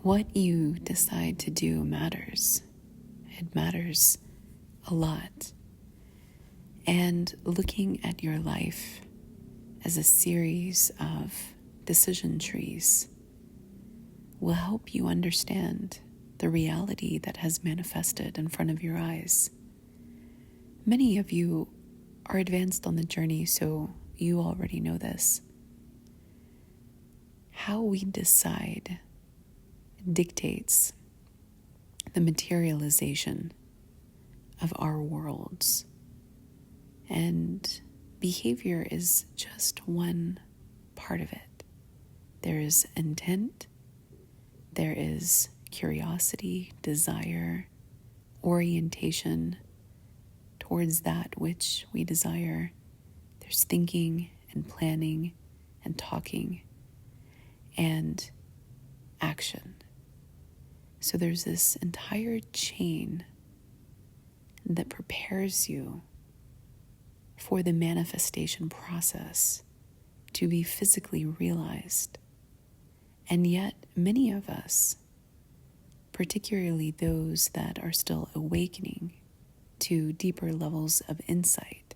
What you decide to do matters. It matters a lot. And looking at your life as a series of decision trees will help you understand the reality that has manifested in front of your eyes. Many of you are advanced on the journey, so you already know this. How we decide dictates the materialization of our worlds. And behavior is just one part of it. There is intent, there is curiosity, desire, orientation towards that which we desire. There's thinking and planning and talking and action. So there's this entire chain that prepares you for the manifestation process to be physically realized. And yet, many of us, particularly those that are still awakening to deeper levels of insight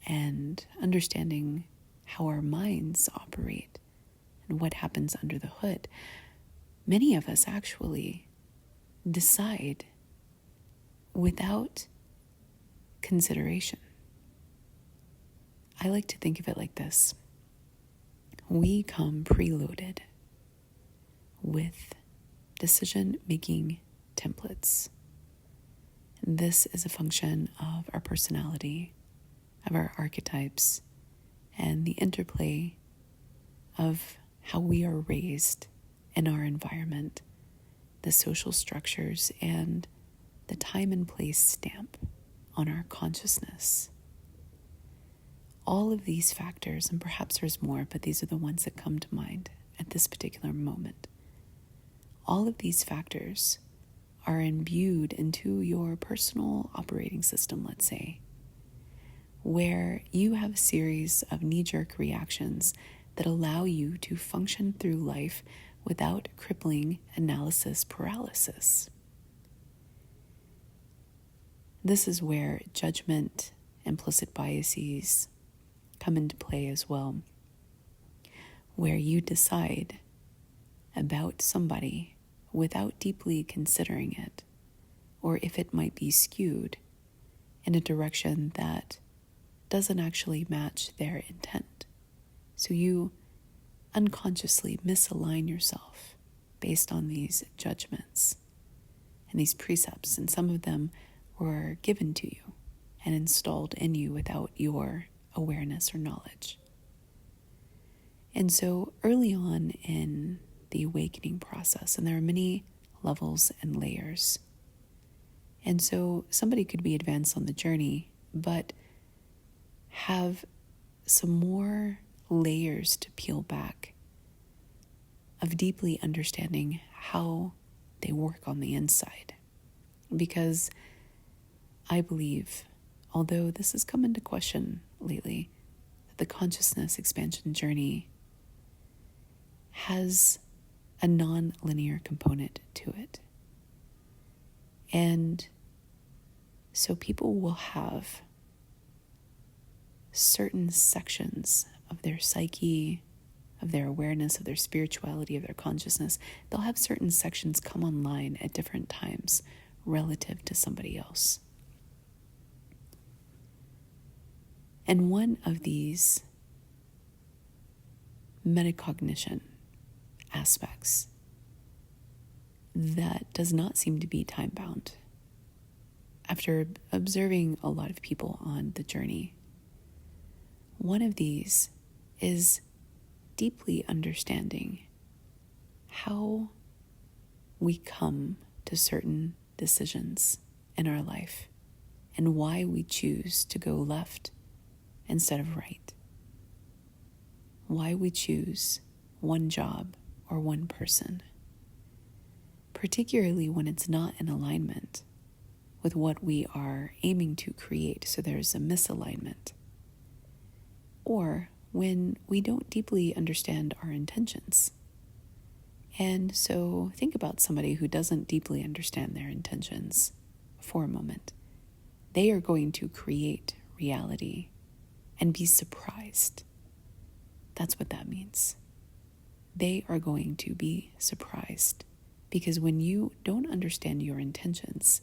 and understanding how our minds operate and what happens under the hood, many of us actually decide without consideration. I like to think of it like this. We come preloaded with decision-making templates. This is a function of our personality, of our archetypes, and the interplay of how we are raised in our environment, the social structures, and the time and place stamp on our consciousness. All of these factors, and perhaps there's more, but these are the ones that come to mind at this particular moment. All of these factors are imbued into your personal operating system, let's say, where you have a series of knee-jerk reactions that allow you to function through life without crippling analysis paralysis. This is where judgment, implicit biases come into play as well, where you decide about somebody without deeply considering it, or if it might be skewed in a direction that doesn't actually match their intent. So you unconsciously misalign yourself based on these judgments and these precepts, and some of them were given to you and installed in you without your awareness or knowledge. And so early on in the awakening process, and there are many levels and layers, and so somebody could be advanced on the journey but have some more layers to peel back of deeply understanding how they work on the inside. Because I believe, although this has come into question lately, that the consciousness expansion journey has a non-linear component to it. And so people will have certain sections of their psyche, of their awareness, of their spirituality, of their consciousness. They'll have certain sections come online at different times relative to somebody else. And one of these metacognition aspects that does not seem to be time-bound, after observing a lot of people on the journey, one of these is deeply understanding how we come to certain decisions in our life and why we choose to go left instead of right. Why we choose one job or one person, particularly when it's not in alignment with what we are aiming to create, so there's a misalignment. Or when we don't deeply understand our intentions And so think about somebody who doesn't deeply understand their intentions for a moment. They are going to create reality and be surprised. That's what that means. They are going to be surprised because when you don't understand your intentions,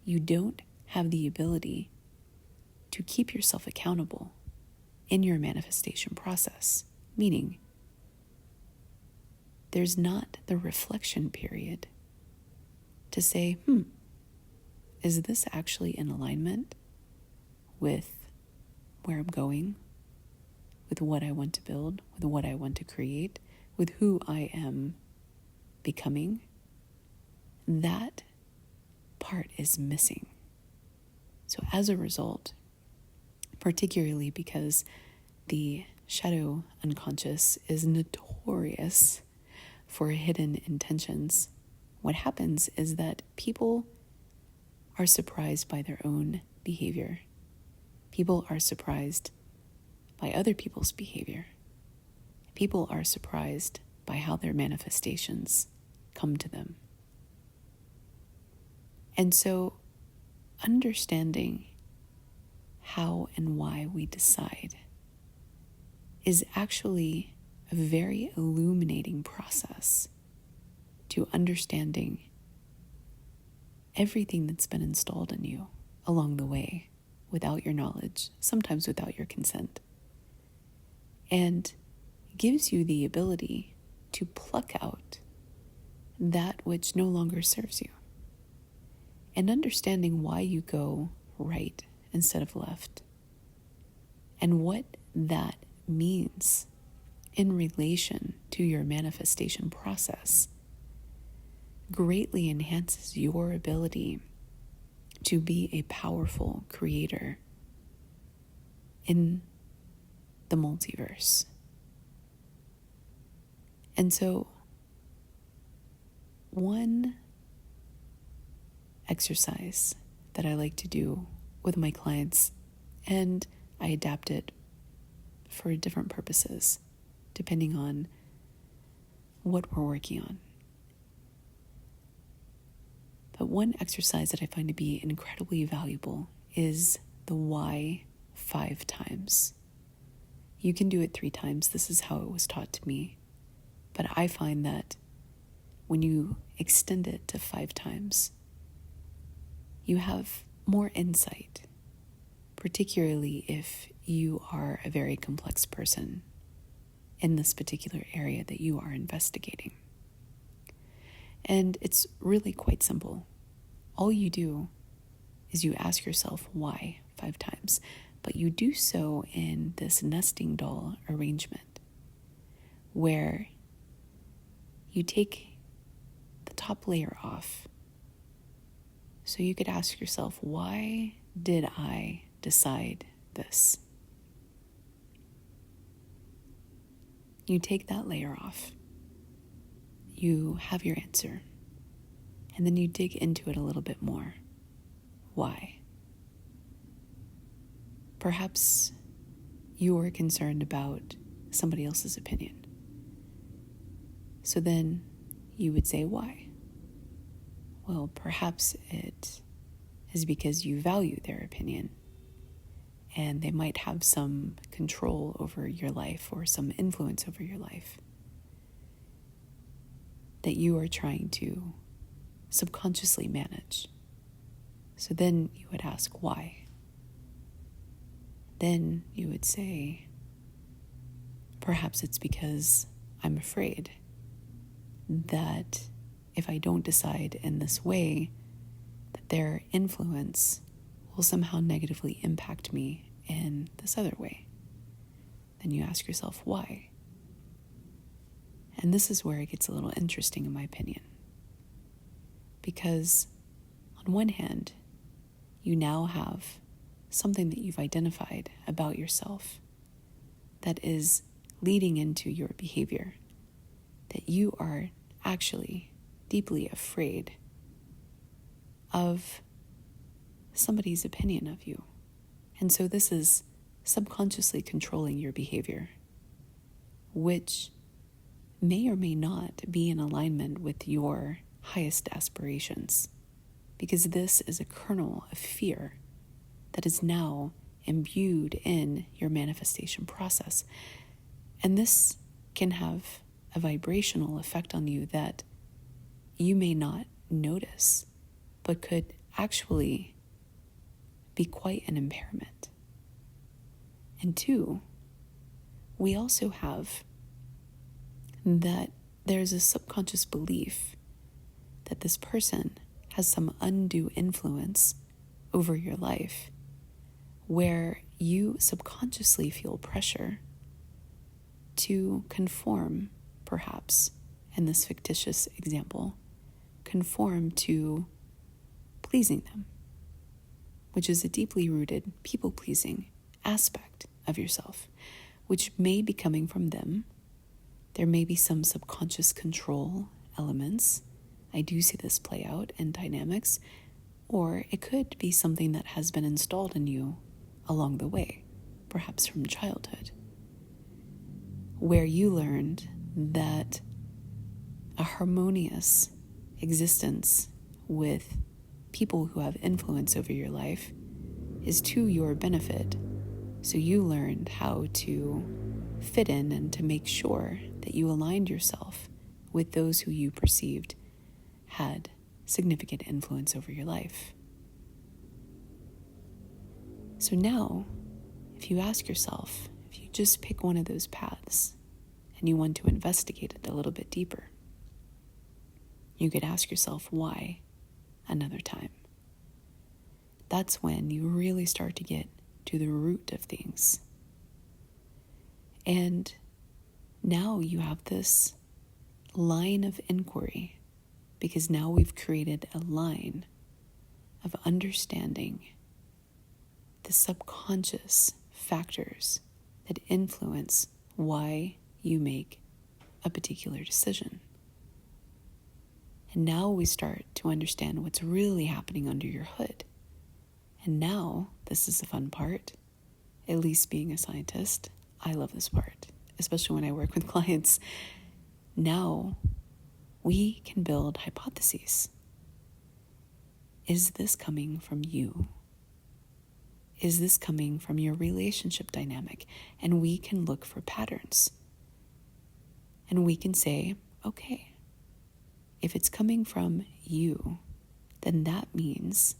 you don't have the ability to keep yourself accountable in your manifestation process, meaning there's not the reflection period to say, is this actually in alignment with where I'm going, with what I want to build, with what I want to create, with who I am becoming? That part is missing. So as a result, particularly because the shadow unconscious is notorious for hidden intentions, what happens is that people are surprised by their own behavior. People are surprised by other people's behavior. People are surprised by how their manifestations come to them. And so, understanding how and why we decide is actually a very illuminating process to understanding everything that's been installed in you along the way without your knowledge, sometimes without your consent, and gives you the ability to pluck out that which no longer serves you, and understanding why you go right instead of left, and what that means in relation to your manifestation process greatly enhances your ability to be a powerful creator in the multiverse. And so, one exercise that I like to do with my clients, and I adapt it for different purposes, depending on what we're working on. But one exercise that I find to be incredibly valuable is the why 5 times. You can do it 3 times. This is how it was taught to me. But I find that when you extend it to 5 times, you have more insight, particularly if you are a very complex person in this particular area that you are investigating. And it's really quite simple. All you do is you ask yourself why 5 times, but you do so in this nesting doll arrangement where you take the top layer off. So you could ask yourself, why did I decide this? You take that layer off. You have your answer. And then you dig into it a little bit more. Why? Perhaps you were concerned about somebody else's opinion. So then you would say, why? Well, perhaps it is because you value their opinion and they might have some control over your life or some influence over your life that you are trying to subconsciously manage. So then you would ask why. Then you would say, perhaps it's because I'm afraid that if I don't decide in this way, that their influence will somehow negatively impact me in this other way. Then you ask yourself why. And this is where it gets a little interesting, in my opinion. Because on one hand, you now have something that you've identified about yourself that is leading into your behavior, that you are actually deeply afraid of somebody's opinion of you. And so this is subconsciously controlling your behavior, which may or may not be in alignment with your highest aspirations, because this is a kernel of fear that is now imbued in your manifestation process. And this can have a vibrational effect on you that you may not notice, but could actually be quite an impairment. And two, we also have that there's a subconscious belief that this person has some undue influence over your life, where you subconsciously feel pressure to conform, perhaps, in this fictitious example, conform to pleasing them, which is a deeply rooted people-pleasing aspect of yourself, which may be coming from them. There may be some subconscious control elements. I do see this play out in dynamics, or it could be something that has been installed in you along the way, perhaps from childhood, where you learned that a harmonious existence with people who have influence over your life is to your benefit. So you learned how to fit in and to make sure that you aligned yourself with those who you perceived had significant influence over your life. So now, if you ask yourself, if you just pick one of those paths and you want to investigate it a little bit deeper, you could ask yourself why another time. That's when you really start to get to the root of things. And now you have this line of inquiry, because now we've created a line of understanding the subconscious factors that influence why you make a particular decision. And now we start to understand what's really happening under your hood. And now, this is the fun part, at least being a scientist, I love this part, especially when I work with clients. Now, we can build hypotheses. Is this coming from you? Is this coming from your relationship dynamic? And we can look for patterns. And we can say, okay, if it's coming from you, then that means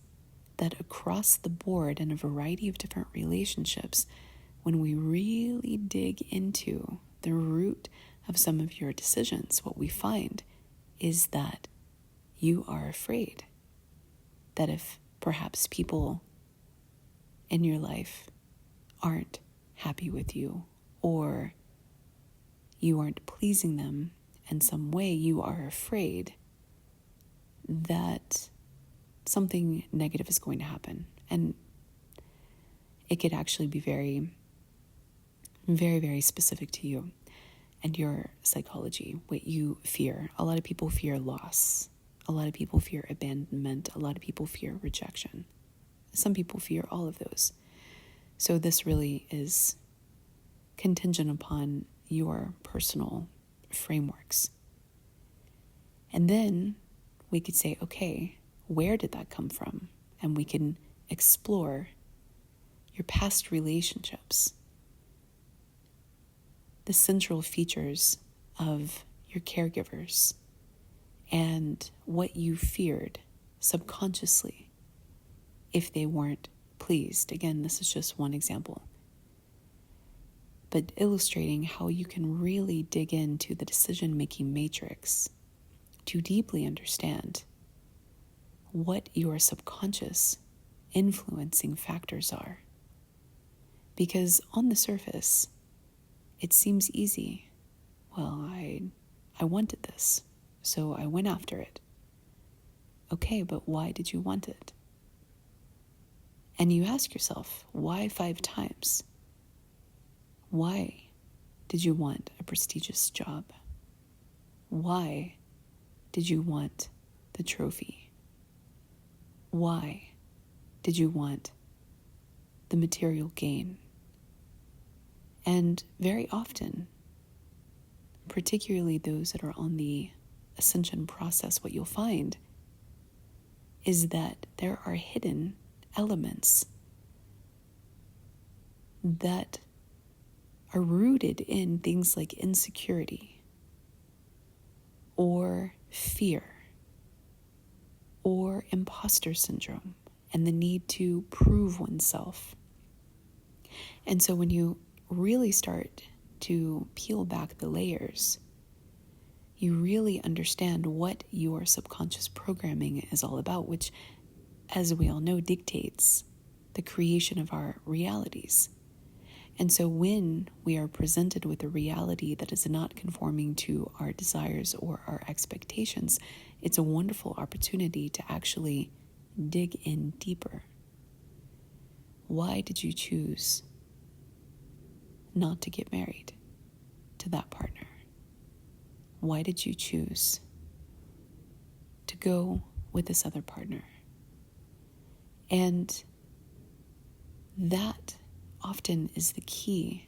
that across the board in a variety of different relationships, when we really dig into the root of some of your decisions, what we find is that you are afraid that if perhaps people in your life aren't happy with you, or you aren't pleasing them in some way, you are afraid that something negative is going to happen. And it could actually be very, very, very specific to you and your psychology, what you fear. A lot of people fear loss. A lot of people fear abandonment. A lot of people fear rejection. Some people fear all of those. So this really is contingent upon your personal frameworks. And then we could say, okay, where did that come from? And we can explore your past relationships, the central features of your caregivers, and what you feared subconsciously if they weren't pleased. Again, this is just one example, but illustrating how you can really dig into the decision-making matrix to deeply understand what your subconscious influencing factors are. Because on the surface, it seems easy. Well, I wanted this, so I went after it. Okay, but why did you want it? And you ask yourself, why 5 times? Why did you want a prestigious job? Why did you want the trophy? Why did you want the material gain? And very often, particularly those that are on the Ascension process, what you'll find is that there are hidden elements that are rooted in things like insecurity or fear or imposter syndrome and the need to prove oneself. And so when you really start to peel back the layers, you really understand what your subconscious programming is all about, which, as we all know, dictates the creation of our realities. And so when we are presented with a reality that is not conforming to our desires or our expectations, it's a wonderful opportunity to actually dig in deeper. Why did you choose not to get married to that partner? Why did you choose to go with this other partner? And that often is the key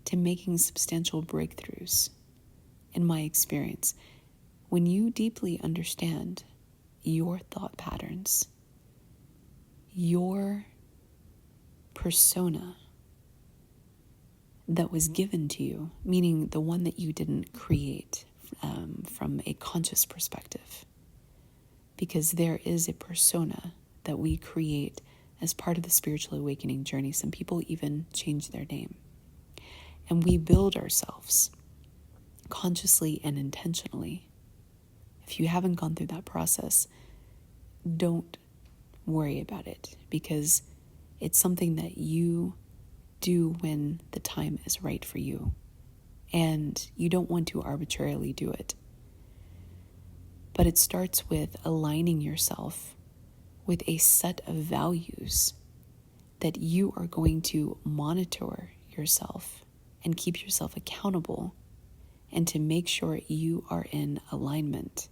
to making substantial breakthroughs, in my experience. When you deeply understand your thought patterns, your persona that was given to you, meaning the one that you didn't create from a conscious perspective, because there is a persona that we create as part of the spiritual awakening journey. Some people even change their name. And we build ourselves consciously and intentionally. If you haven't gone through that process, don't worry about it, because it's something that you do when the time is right for you. And you don't want to arbitrarily do it. But it starts with aligning yourself with a set of values that you are going to monitor yourself and keep yourself accountable, and to make sure you are in alignment.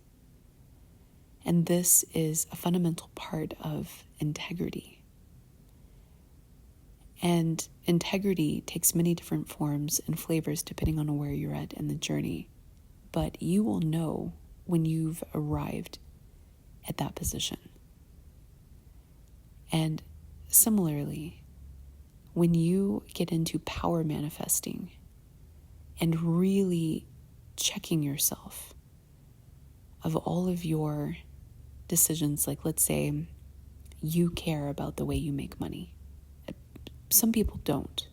And this is a fundamental part of integrity. And integrity takes many different forms and flavors depending on where you're at in the journey. But you will know when you've arrived at that position. And similarly, when you get into power manifesting and really checking yourself of all of your decisions, like let's say you care about the way you make money. Some people don't.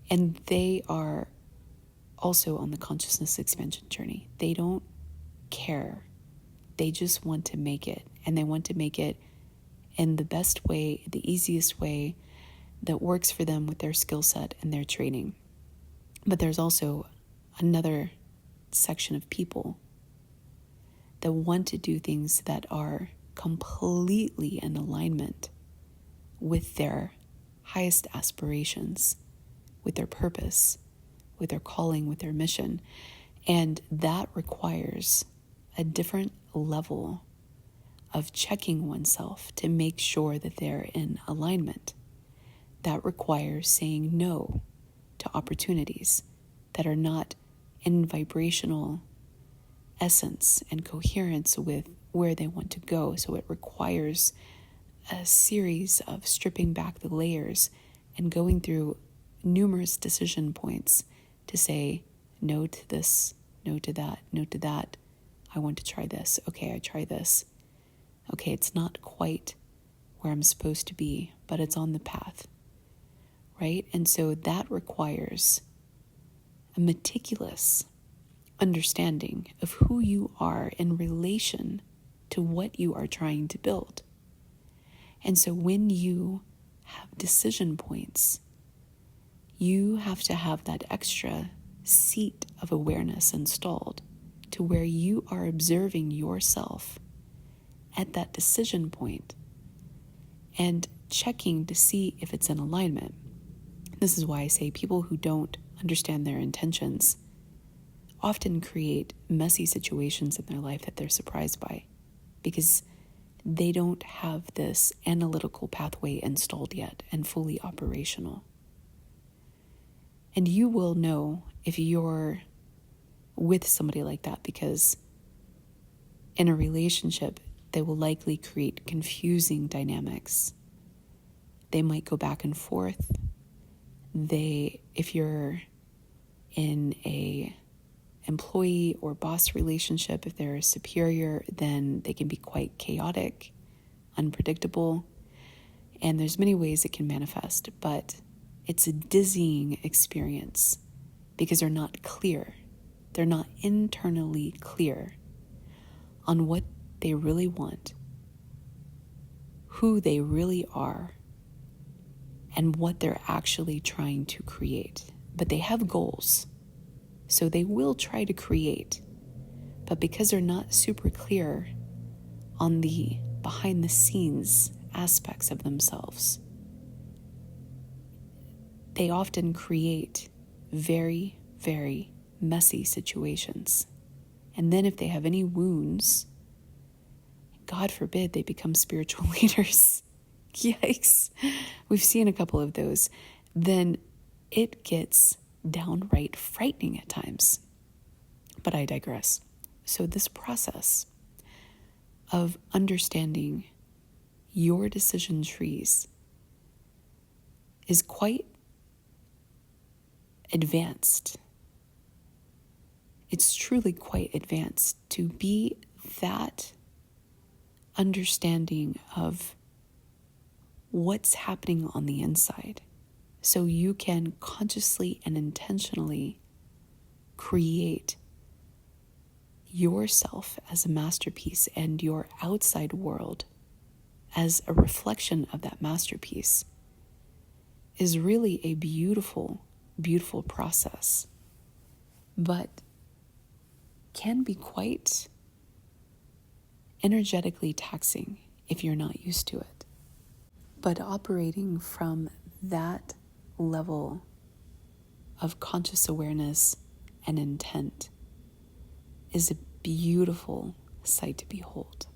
And they are also on the consciousness expansion journey. They don't care. They just want to make it. And they want to make it in the best way, the easiest way that works for them with their skill set and their training. But there's also another section of people that want to do things that are completely in alignment with their highest aspirations, with their purpose, with their calling, with their mission. And that requires a different level of checking oneself to make sure that they're in alignment. That requires saying no to opportunities that are not in vibrational essence and coherence with where they want to go. So it requires a series of stripping back the layers and going through numerous decision points to say no to this, no to that, no to that. I want to try this. Okay, I try this. Okay, it's not quite where I'm supposed to be, but it's on the path, right? And so that requires a meticulous understanding of who you are in relation to what you are trying to build. And so when you have decision points, you have to have that extra seat of awareness installed to where you are observing yourself at that decision point and checking to see if it's in alignment. This is why I say people who don't understand their intentions often create messy situations in their life that they're surprised by, because they don't have this analytical pathway installed yet and fully operational. And you will know if you're with somebody like that, because in a relationship, they will likely create confusing dynamics. They might go back and forth. If you're in a employee or boss relationship, if they're a superior, then they can be quite chaotic, unpredictable, and there's many ways it can manifest, but it's a dizzying experience because they're not clear. They're not internally clear on what they really want, who they really are, and what they're actually trying to create. But they have goals, so they will try to create. But because they're not super clear on the behind the scenes aspects of themselves, they often create very, very messy situations. And then if they have any wounds, God forbid they become spiritual leaders. Yikes. We've seen a couple of those. Then it gets downright frightening at times. But I digress. So this process of understanding your decision trees is quite advanced. It's truly quite advanced to be that understanding of what's happening on the inside, so you can consciously and intentionally create yourself as a masterpiece and your outside world as a reflection of that masterpiece is really a beautiful, beautiful process, but can be quite energetically taxing if you're not used to it. But operating from that level of conscious awareness and intent is a beautiful sight to behold.